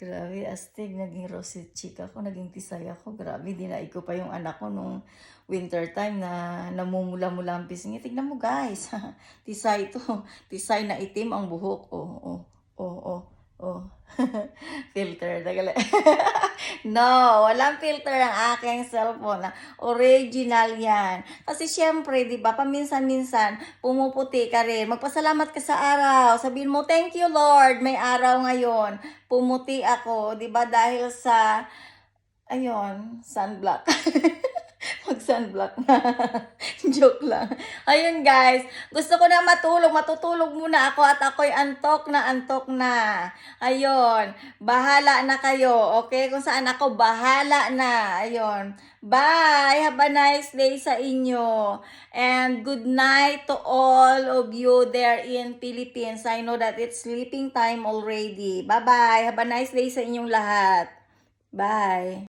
Grabe astig naging rosy cheek ako, naging tisay ako. Grabe dinaig ko pa yung anak ko nung winter time na namumula-mula ang pisngi. Tignan mo guys, tisay to. Tisay na itim ang buhok. Oh, oh, oh, oh, oh. Filter, tagal. No, walang filter ang aking cellphone. Original yan. Kasi syempre, di ba, paminsan-minsan, pumuputi ka rin. Magpasalamat ka sa araw. Sabihin mo, thank you Lord, may araw ngayon. Pumuti ako, di ba, dahil sa, ayun, sunblock. Mag-sunblock na. Joke lang. Ayun guys, gusto ko na matutulog muna ako at ako'y antok na. Ayun, bahala na kayo, okay? Kung saan ako, bahala na. Ayun, bye! Have a nice day sa inyo. And good night to all of you there in Philippines. I know that it's sleeping time already. Bye-bye! Have a nice day sa inyong lahat. Bye!